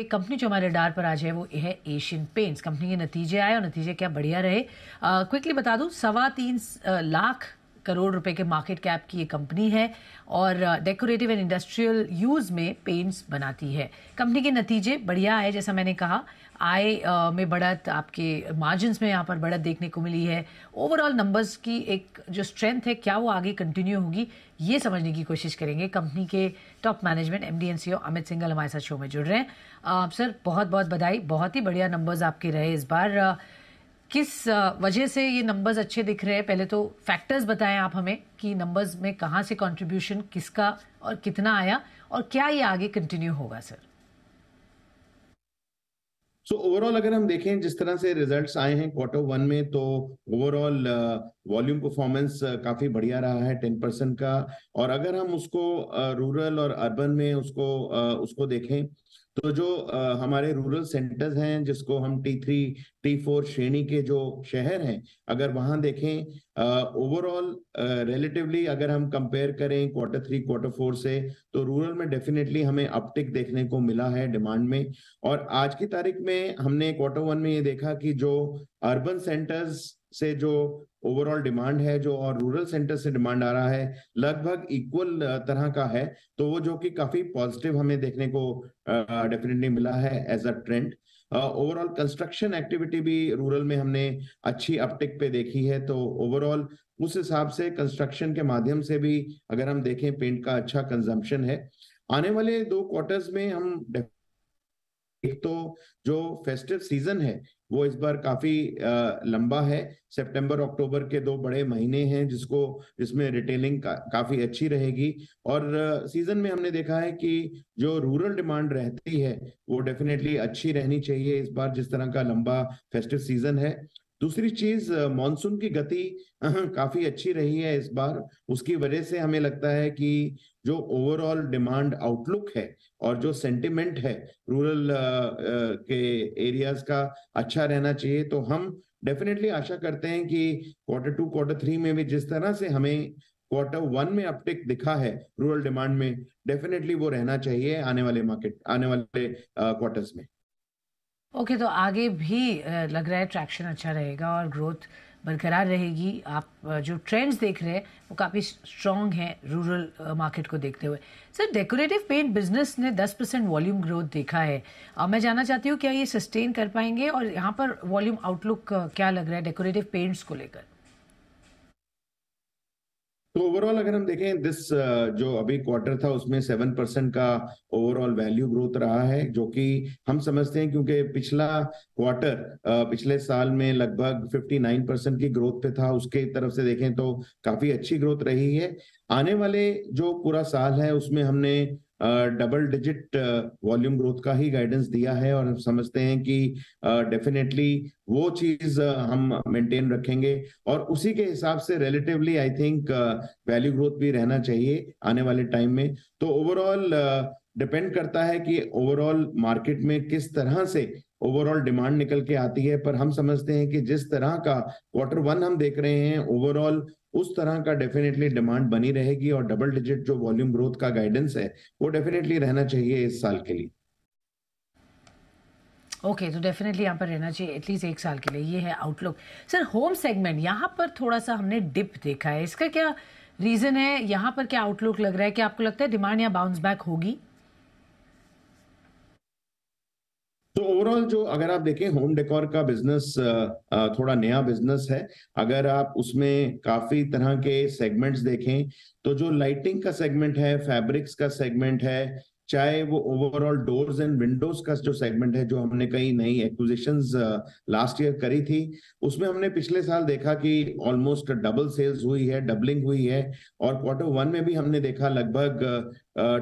एक कंपनी जो हमारे रडार पर आज है वो है एशियन पेंट्स। कंपनी के नतीजे आए और नतीजे क्या बढ़िया रहे। क्विकली बता दूं, 3.25 लाख करोड़ रुपए के मार्केट कैप की ये कंपनी है और डेकोरेटिव एंड इंडस्ट्रियल यूज में पेंट्स बनाती है। कंपनी के नतीजे बढ़िया आए, जैसा मैंने कहा। आय में बढ़त, आपके मार्जिन्स में यहाँ पर बढ़त देखने को मिली है। ओवरऑल नंबर्स की एक जो स्ट्रेंथ है, क्या वो आगे कंटिन्यू होगी, ये समझने की कोशिश करेंगे। कंपनी के top management MD and CEO Amit Singhal हमारे साथ शो में जुड़ रहे हैं। सर, बहुत बहुत बधाई, बहुत ही बढ़िया नंबर्स आपके रहे इस बार। किस वजह से ये नंबर्स अच्छे दिख रहे हैं? पहले तो फैक्टर्स बताएं आप हमें कि नंबर्स में कहाँ से कंट्रीब्यूशन किसका और कितना आया, और क्या ये आगे कंटिन्यू होगा सर? ओवरऑल अगर हम देखें जिस तरह से रिजल्ट्स आए हैं क्वार्टर 1 में, तो ओवरऑल वॉल्यूम परफॉर्मेंस काफी बढ़िया रहा है 10% का। और अगर हम उसको रूरल और अर्बन में उसको देखें, तो जो हमारे रूरल सेंटर्स हैं, जिसको हम T3 T4 श्रेणी के जो शहर हैं, अगर वहां देखें ओवरऑल रिलेटिवली अगर हम कंपेयर करें क्वार्टर 3 क्वार्टर 4 से, तो रूरल में डेफिनेटली हमें अपटिक देखने को मिला है डिमांड में। और आज की तारीख में हमने क्वार्टर 1 में ये देखा कि जो अर्बन सेंटर्स से जो ओवरऑल डिमांड है, जो और रूरल सेंटर से डिमांड आ रहा है, लगभग इक्वल तरह का है। तो वो जो कि काफी पॉजिटिव हमें देखने को डेफिनेटली मिला है as a trend. Overall construction activity भी रूरल में हमने अच्छी अपटिक पे देखी है। तो ओवरऑल उस हिसाब से कंस्ट्रक्शन के माध्यम से भी अगर हम देखें, पेंट का अच्छा कंजम्पशन है। आने वाले 2 क्वार्टर्स में हम एक तो जो फेस्टिव सीजन है वो इस बार काफी लंबा है। सितंबर अक्टूबर के 2 बड़े महीने हैं जिसमें रिटेलिंग काफी अच्छी रहेगी। और सीजन में हमने देखा है कि जो रूरल डिमांड रहती है वो डेफिनेटली अच्छी रहनी चाहिए इस बार, जिस तरह का लंबा फेस्टिव सीजन है। दूसरी चीज, मॉनसून की गति काफी अच्छी रही है इस बार। उसकी वजह से हमें लगता है कि जो ओवरऑल डिमांड आउटलुक है और जो सेंटिमेंट है रूरल के एरियाज का, अच्छा रहना चाहिए। तो हम डेफिनेटली आशा करते हैं कि क्वार्टर 2 क्वार्टर 3 में भी जिस तरह से हमें क्वार्टर 1 में अपटिक दिखा है रूरल डिमांड में, डेफिनेटली वो रहना चाहिए आने वाले क्वार्टर्स में। ओके, तो आगे भी लग रहा है ट्रैक्शन अच्छा रहेगा और ग्रोथ बरकरार रहेगी। आप जो ट्रेंड्स देख रहे हैं वो काफ़ी स्ट्रॉन्ग हैं रूरल मार्केट को देखते हुए। सर, डेकोरेटिव पेंट बिजनेस ने 10% वॉल्यूम ग्रोथ देखा है। मैं जानना चाहती हूँ, क्या ये सस्टेन कर पाएंगे, और यहाँ पर वॉल्यूम आउटलुक क्या लग रहा है डेकोरेटिव पेंट्स को लेकर? तो ओवरऑल अगर हम देखें जो अभी क्वार्टर था उसमें 7% का ओवरऑल वैल्यू ग्रोथ रहा है, जो कि हम समझते हैं क्योंकि पिछला क्वार्टर पिछले साल में लगभग 59% की ग्रोथ पे था। उसके तरफ से देखें तो काफी अच्छी ग्रोथ रही है। आने वाले जो पूरा साल है उसमें हमने डबल डिजिट वॉल्यूम ग्रोथ का ही गाइडेंस दिया है, और हम समझते हैं कि डेफिनेटली वो चीज हम मेंटेन रखेंगे। और उसी के हिसाब से relatively I think value growth भी रहना चाहिए आने वाले टाइम में। तो ओवरऑल डिपेंड करता है कि ओवरऑल मार्केट में किस तरह से ओवरऑल डिमांड निकल के आती है। पर हम समझते हैं कि जिस तरह का क्वार्टर 1 हम देख रहे हैं, ओवरऑल उस तरह का डेफिनेटली डिमांड बनी रहेगी, और डबल डिजिट जो वॉल्यूम ग्रोथ का गाइडेंस है वो डेफिनेटली रहना चाहिए इस साल के लिए। ओके, तो डेफिनेटली यहाँ पर रहना चाहिए एटलीस्ट 1 साल के लिए, ये है आउटलुक। सर, होम सेगमेंट यहाँ पर थोड़ा सा हमने डिप देखा है, इसका क्या रीजन है? यहाँ पर क्या आउटलुक लग रहा है? क्या आपको लगता है डिमांड यहाँ बाउंस बैक होगी? तो ओवरऑल जो अगर आप देखें, होम डेकोर का बिजनेस थोड़ा नया बिजनेस है। अगर आप उसमें काफी तरह के सेगमेंट्स देखें, तो जो लाइटिंग का सेगमेंट है, फैब्रिक्स का सेगमेंट है, चाहे वो ओवरऑल डोर्स एंड विंडोज का जो सेगमेंट है, जो हमने कई नई एक्विजिशंस लास्ट ईयर करी थी, उसमें हमने पिछले साल देखा कि ऑलमोस्ट डबल सेल्स हुई है, डबलिंग हुई है। और क्वार्टर 1 में भी हमने देखा लगभग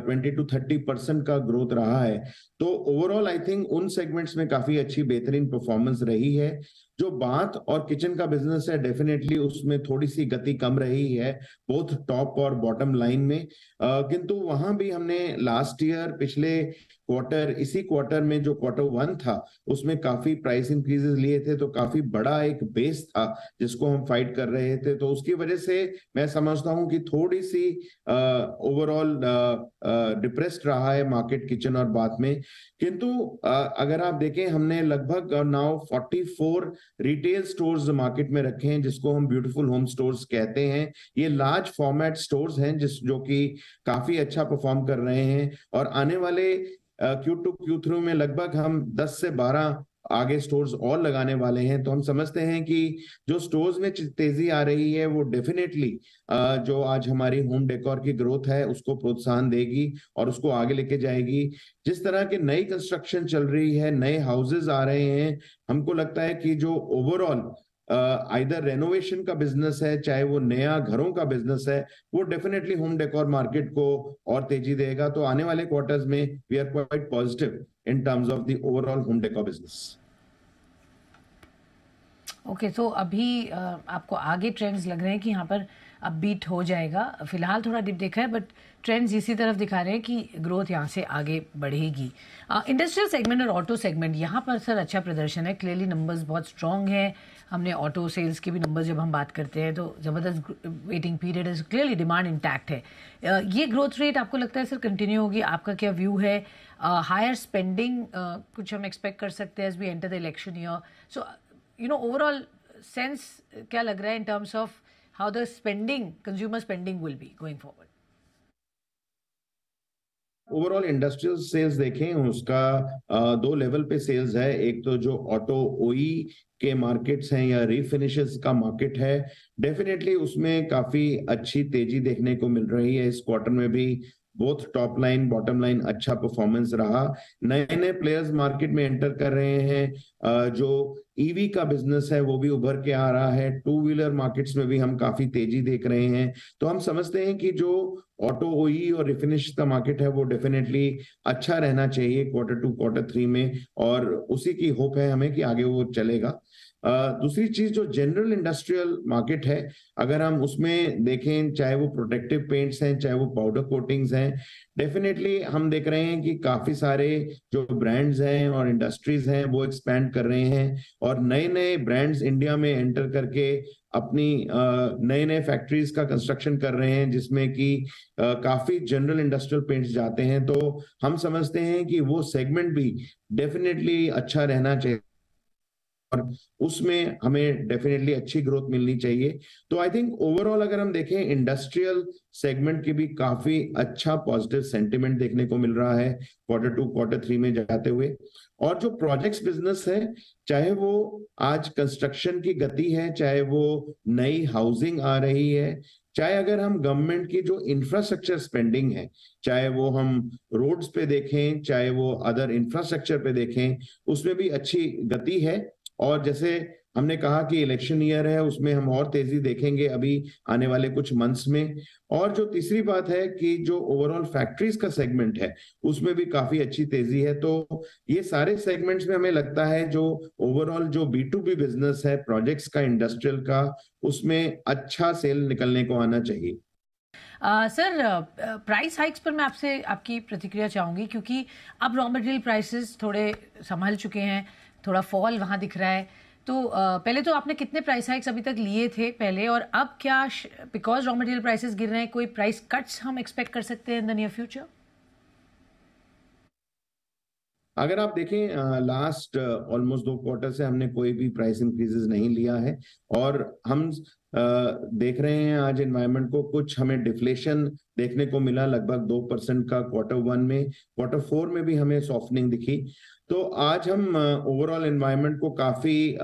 20 to 30% का ग्रोथ रहा है। तो ओवरऑल आई थिंक उन सेगमेंट्स में काफी अच्छी बेहतरीन परफॉर्मेंस रही है। जो बाथ और किचन का बिजनेस है, डेफिनेटली उसमें थोड़ी सी गति कम रही है, बोथ टॉप और बॉटम लाइन में। किंतु वहां भी हमने लास्ट ईयर पिछले क्वार्टर, इसी क्वार्टर में जो क्वार्टर 1 था उसमें काफी प्राइस इंक्रीजेस लिए थे। तो काफी बड़ा एक बेस था जिसको हम फाइट कर रहे थे। तो उसकी वजह से मैं समझता हूं कि थोड़ी सी ओवरऑल डिप्रेस्ड रहा है मार्केट किचन और बाथ में, किंतु अगर आप देखें हमने लगभग नाउ 44 रिटेल स्टोर्स मार्केट में रखे हैं जिसको हम ब्यूटीफुल होम स्टोर्स कहते हैं। ये लार्ज फॉर्मेट स्टोर्स हैं जो कि काफी अच्छा परफॉर्म कर रहे हैं, और आने वाले Q2 Q3 में लगभग हम 10 से 12 आगे स्टोर्स और लगाने वाले हैं। तो हम समझते हैं कि जो स्टोर्स में तेजी आ रही है वो डेफिनेटली जो आज हमारी होम डेकोर की ग्रोथ है उसको प्रोत्साहन देगी और उसको आगे लेके जाएगी। जिस तरह की नई कंस्ट्रक्शन चल रही है, नए हाउसेज आ रहे हैं, हमको लगता है कि जो ओवरऑल आइदर रेनोवेशन का बिजनेस है, चाहे वो नया घरों का बिजनेस है, वो डेफिनेटली होम डेकोर मार्केट को और तेजी देगा। तो आने वाले क्वार्टर्स में we are quite positive in terms of the overall home decor business. Okay, तो अभी आपको आगे ट्रेंड्स लग रहे हैं कि यहाँ पर अब बीट हो जाएगा। फिलहाल थोड़ा डिप देखा है, बट ट्रेंड्स इसी तरफ दिखा रहे हैं कि ग्रोथ यहाँ से आगे बढ़ेगी। इंडस्ट्रियल सेगमेंट और ऑटो सेगमेंट, यहाँ पर सर अच्छा प्रदर्शन है, क्लियरली नंबर्स बहुत स्ट्रॉन्ग हैं। हमने ऑटो सेल्स के भी नंबर्स जब हम बात करते हैं तो ज़बरदस्त वेटिंग पीरियड है, क्लियरली डिमांड इंटैक्ट है। ये ग्रोथ रेट आपको लगता है सर कंटिन्यू होगी? आपका क्या व्यू है? हायर स्पेंडिंग कुछ हम एक्सपेक्ट कर सकते हैं as we enter the election year? So overall sense क्या लग रहा है in terms of how the spending, consumer spending will be going forward? Overall industrial sales देखें उसका दो लेवल पे सेल्स है। एक तो जो ऑटो ओई के मार्केट्स हैं या रीफिनिशेस का मार्केट है, डेफिनेटली उसमें काफी अच्छी तेजी देखने को मिल रही है। इस क्वार्टर में भी both top line bottom line अच्छा परफॉर्मेंस रहा। नए नए प्लेयर्स मार्केट में एंटर कर रहे हैं। जो ईवी का बिजनेस है वो भी उभर के आ रहा है। टू व्हीलर मार्केट्स में भी हम काफी तेजी देख रहे हैं। तो हम समझते हैं कि जो ऑटो ओई और रिफिनिश का मार्केट है वो डेफिनेटली अच्छा रहना चाहिए Q2 Q3 में, और उसी की होप है हमें कि आगे वो चलेगा। दूसरी चीज जो जनरल इंडस्ट्रियल मार्केट है, अगर हम उसमें देखें, चाहे वो प्रोटेक्टिव पेंट्स हैं, चाहे वो पाउडर कोटिंग्स हैं, डेफिनेटली हम देख रहे हैं कि काफी सारे जो ब्रांड्स हैं और इंडस्ट्रीज हैं वो एक्सपैंड कर रहे हैं, और नए नए ब्रांड्स इंडिया में एंटर करके अपनी नए नए फैक्ट्रीज का कंस्ट्रक्शन कर रहे हैं जिसमें कि काफी जनरल इंडस्ट्रियल पेंट्स जाते हैं। तो हम समझते हैं कि वो सेगमेंट भी डेफिनेटली अच्छा रहना चाहिए और उसमें हमें डेफिनेटली अच्छी ग्रोथ मिलनी चाहिए। तो आई थिंक ओवरऑल अगर हम देखें इंडस्ट्रियल सेगमेंट की भी काफी अच्छा पॉजिटिव सेंटिमेंट देखने को मिल रहा है Q2 Q3 में जाते हुए। और जो प्रोजेक्ट्स बिजनेस है, चाहे वो आज कंस्ट्रक्शन की गति है, चाहे वो नई हाउसिंग आ रही है, चाहे अगर हम गवर्नमेंट की जो इंफ्रास्ट्रक्चर स्पेंडिंग है, चाहे वो हम रोड्स पे देखें, चाहे वो अदर इंफ्रास्ट्रक्चर पे देखें, उसमें भी अच्छी गति है। और जैसे हमने कहा कि इलेक्शन ईयर है, उसमें हम और तेजी देखेंगे अभी आने वाले कुछ मंथ्स में। और जो तीसरी बात है कि जो ओवरऑल फैक्ट्रीज का सेगमेंट है उसमें भी काफी अच्छी तेजी है। तो ये सारे सेगमेंट्स में हमें लगता है जो ओवरऑल जो B2B बिजनेस है प्रोजेक्ट्स का, इंडस्ट्रियल का, उसमें अच्छा सेल निकलने को आना चाहिए। सर, प्राइस हाइक्स पर मैं आपसे आपकी प्रतिक्रिया चाहूंगी, क्योंकि अब रॉ मटेरियल प्राइसेस थोड़े संभल चुके हैं, थोड़ा फॉल वहां दिख रहा है। तो पहले तो आपने कितने प्राइस हाइक्स अभी तक लिए थे पहले, और अब क्या बिकॉज रॉ मटेरियल प्राइसेस गिर रहे हैं कोई प्राइस कट्स हम एक्सपेक्ट कर सकते हैं इन द नियर फ्यूचर? अगर आप देखें लास्ट ऑलमोस्ट 2 क्वार्टर से हमने कोई भी प्राइस इंक्रीजेस नहीं लिया है, और हम देख रहे हैं आज एनवायरनमेंट को, कुछ हमें डिफ्लेशन देखने को मिला लगभग 2% का Q1 में। Q4 में भी हमें सॉफ्टनिंग दिखी। तो आज हम ओवरऑल एनवायरनमेंट को काफी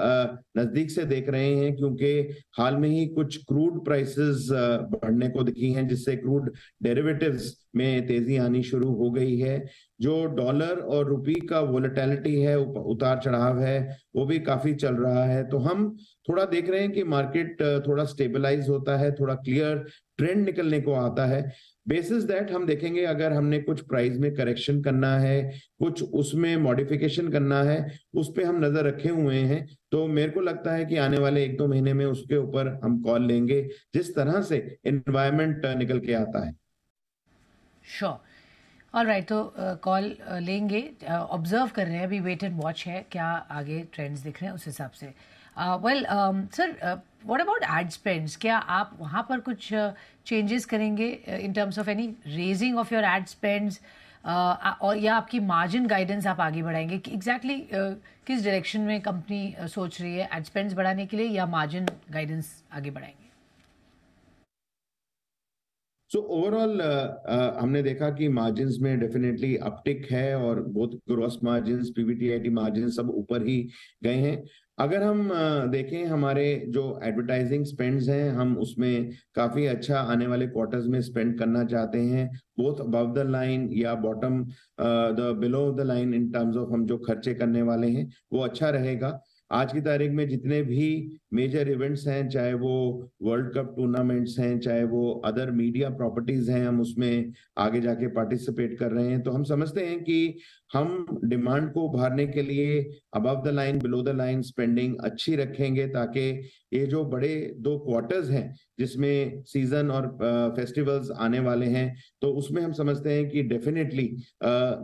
नजदीक से देख रहे हैं, क्योंकि हाल में ही कुछ क्रूड प्राइसेस बढ़ने को दिखी हैं, जिससे क्रूड डेरिवेटिव्स में तेजी आनी शुरू हो गई है। जो डॉलर और रुपी का वोलेटिलिटी है, उतार चढ़ाव है, वो भी काफी चल रहा है। तो हम थोड़ा देख रहे हैं कि मार्केट थोड़ा स्टेबलाइज होता है, थोड़ा क्लियर ट्रेंड निकलने को आता है। बेसिस दैट हम देखेंगे अगर हमने कुछ प्राइस में करेक्शन करना है, कुछ उसमें मॉडिफिकेशन करना है, उस पे हम नजर रखे हुए हैं। तो मेरे को लगता है कि आने वाले 1-2 महीने में उसके ऊपर हम कॉल लेंगे जिस तरह से एनवायरनमेंट निकल के आता है। श्योर, ऑल राइट, तो कॉल लेंगे, ऑब्जर्व कर रहे हैं, अभी वेट एंड वॉच है, क्या आगे ट्रेंड्स दिख रहे हैं उस हिसाब से। Well sir, what about add spends? क्या आप वहाँ पर कुछ चेंजेस करेंगे इन terms of any raising of your add spends, और या आपकी मार्जिन गाइडेंस आप आगे बढ़ाएंगे कि एग्जैक्टली किस डायरेक्शन में कंपनी सोच रही है, एड स्पेंड्स बढ़ाने के लिए या मार्जिन गाइडेंस आगे बढ़ाएंगे? सो ओवरऑल हमने देखा कि मार्जिन्स में डेफिनेटली अपटिक है और बोथ ग्रॉस मार्जिन्स, पीबीटीआईटी मार्जिन सब ऊपर ही गए हैं। अगर हम देखें हमारे जो एडवर्टाइजिंग स्पेंड्स हैं, हम उसमें काफी अच्छा आने वाले क्वार्टर्स में स्पेंड करना चाहते हैं, बोथ अबव द लाइन या bottom the below the line in terms of हम जो खर्चे करने वाले हैं वो अच्छा रहेगा। आज की तारीख में जितने भी मेजर इवेंट्स हैं, चाहे वो वर्ल्ड कप टूर्नामेंट्स हैं, चाहे वो अदर मीडिया प्रॉपर्टीज हैं, हम उसमें आगे जाके पार्टिसिपेट कर रहे हैं। तो हम समझते हैं कि हम डिमांड को उभारने के लिए above the line, below the line spending अच्छी रखेंगे, ताकि ये जो बड़े 2 क्वार्टर्स हैं जिसमें सीजन और फेस्टिवल्स आने वाले हैं, तो उसमें हम समझते हैं कि डेफिनेटली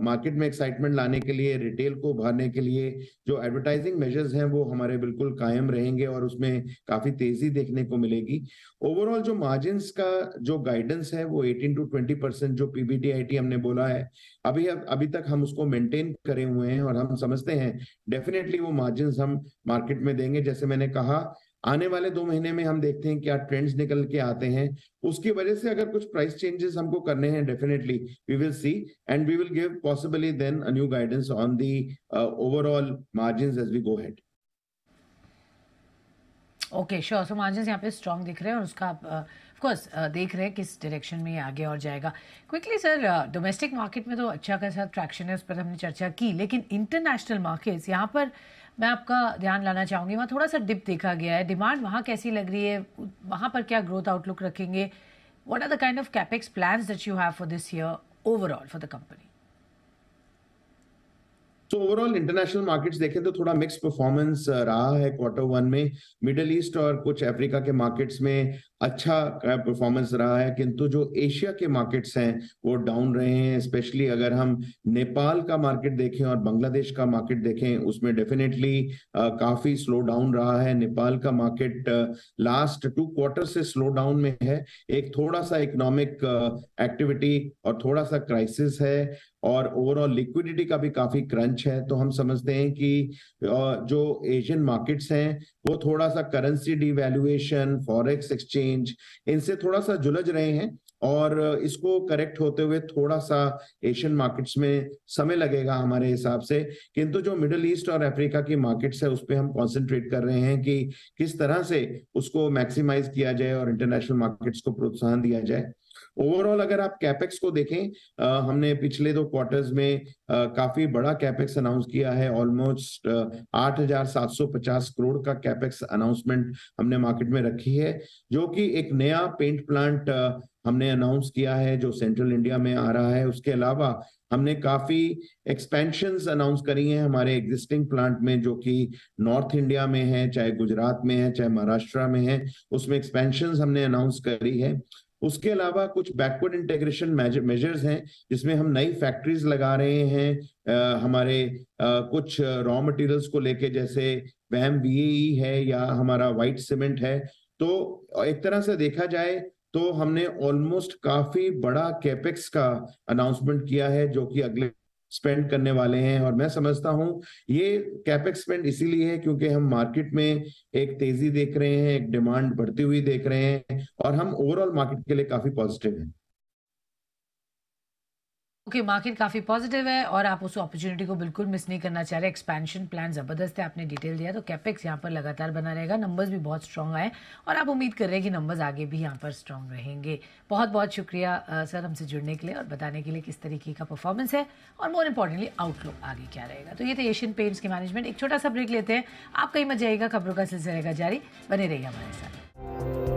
मार्केट में एक्साइटमेंट लाने के लिए, रिटेल को उभारने के लिए जो एडवर्टाइजिंग मेजर्स हैं वो हमारे बिल्कुल कायम रहेंगे और उसमें काफी तेजी देखने को मिलेगी। ओवरऑल जो मार्जिन्स का जो गाइडेंस है वो 18 to 20% जो पीबीटीआईटी हमने बोला है, अभी तक हम उसको मेंटेन करे हुए हैं और हम समझते हैं डेफिनेटली वो मार्जिन्स हम मार्केट में देंगे। जैसे मैंने कहा, आने वाले 2 महीने में हम देखते हैं क्या ट्रेंड्स निकल के आते हैं, उसकी वजह से अगर कुछ प्राइस चेंजेस हमको करने हैं, definitely we will see and we will give possibly then a new guidance on the overall margins as we go head. Okay, sure. So margins यहाँ पे स्ट्रॉन्ग दिख रहे हैं और उसका आप ऑफ कोर्स देख रहे हैं किस डायरेक्शन में ये आगे और जाएगा। क्विकली सर, डोमेस्टिक मार्केट में तो अच्छा खासा ट्रैक्शन है, उस पर हमने चर्चा की, लेकिन इंटरनेशनल मार्केट्स, यहाँ पर मैं आपका ध्यान लाना चाहूँगी। वहाँ थोड़ा सा डिप देखा गया है, डिमांड वहाँ कैसी लग रही है, वहाँ पर क्या ग्रोथ आउटलुक रखेंगे? What are the kind of capex plans that you have for this year overall for the company? तो ओवरऑल इंटरनेशनल मार्केट्स देखें तो थोड़ा मिक्स परफॉर्मेंस रहा है Q1 में। मिडल ईस्ट और कुछ अफ्रीका के मार्केट्स में अच्छा परफॉर्मेंस रहा है, किंतु जो एशिया के मार्केट्स हैं वो डाउन रहे हैं। स्पेशली अगर हम नेपाल का मार्केट देखें और बांग्लादेश का मार्केट देखें, उसमें डेफिनेटली काफी स्लो डाउन रहा है। नेपाल का मार्केट लास्ट 2 क्वार्टर से स्लो डाउन में है। एक थोड़ा सा इकोनॉमिक एक्टिविटी और थोड़ा सा क्राइसिस है और ओवरऑल लिक्विडिटी का भी काफी क्रंच है। तो हम समझते हैं कि जो एशियन मार्केट्स हैं वो थोड़ा सा करेंसी डिवैल्यूएशन, फॉरेक्स एक्सचेंज, इनसे थोड़ा सा जुलझ रहे हैं और इसको करेक्ट होते हुए थोड़ा सा एशियन मार्केट्स में समय लगेगा हमारे हिसाब से। किंतु जो मिडिल ईस्ट और अफ्रीका की मार्केट्स है उस पर हम कॉन्सेंट्रेट कर रहे हैं कि किस तरह से उसको मैक्सिमाइज किया जाए और इंटरनेशनल मार्केट्स को प्रोत्साहन दिया जाए। ओवरऑल अगर आप कैपेक्स को देखें, हमने पिछले 2 क्वार्टर्स में काफी बड़ा कैपेक्स अनाउंस किया है। ऑलमोस्ट 8,750 करोड़ का कैपेक्स अनाउंसमेंट हमने मार्केट में रखी है, जो कि एक नया पेंट प्लांट हमने अनाउंस किया है जो सेंट्रल इंडिया में आ रहा है। उसके अलावा हमने काफी एक्सपेंशंस अनाउंस करी हैं हमारे एग्जिस्टिंग प्लांट में, जो कि नॉर्थ इंडिया में है, चाहे गुजरात में है, चाहे महाराष्ट्र में है, उसमें एक्सपेंशंस हमने अनाउंस करी है। उसके अलावा कुछ बैकवर्ड इंटीग्रेशन मेजर्स हैं जिसमें हम नई फैक्ट्रीज लगा रहे हैं हमारे कुछ रॉ मटेरियल्स को लेके, जैसे वैम बीएई है या हमारा व्हाइट सीमेंट है। तो एक तरह से देखा जाए तो हमने ऑलमोस्ट काफी बड़ा कैपेक्स का अनाउंसमेंट किया है जो कि अगले स्पेंड करने वाले हैं। और मैं समझता हूं ये कैपेक्स स्पेंड इसीलिए है क्योंकि हम मार्केट में एक तेजी देख रहे हैं, एक डिमांड बढ़ती हुई देख रहे हैं और हम ओवरऑल मार्केट के लिए काफी पॉजिटिव हैं। ओके, मार्केट काफ़ी पॉजिटिव है और आप उस अपॉर्चुनिटी को बिल्कुल मिस नहीं करना चाह रहे। एक्सपेंशन प्लान ज़बरदस्त है, आपने डिटेल दिया, तो कैपेक्स यहाँ पर लगातार बना रहेगा। नंबर्स भी बहुत स्ट्रांग आए और आप उम्मीद कर रहे हैं कि नंबर्स आगे भी यहाँ पर स्ट्रांग रहेंगे। बहुत बहुत शुक्रिया सर हमसे जुड़ने के लिए और बताने के लिए किस तरीके का परफॉर्मेंस है और मोर इम्पोर्टेंटली आउटलुक आगे क्या रहेगा। तो ये थे एशियन पेंट्स के मैनेजमेंट। एक छोटा सा ब्रेक लेते हैं, आप कहीं मत जाइएगा, खबरों का सिलसिला रहेगा जारी, बने रहिए हमारे साथ।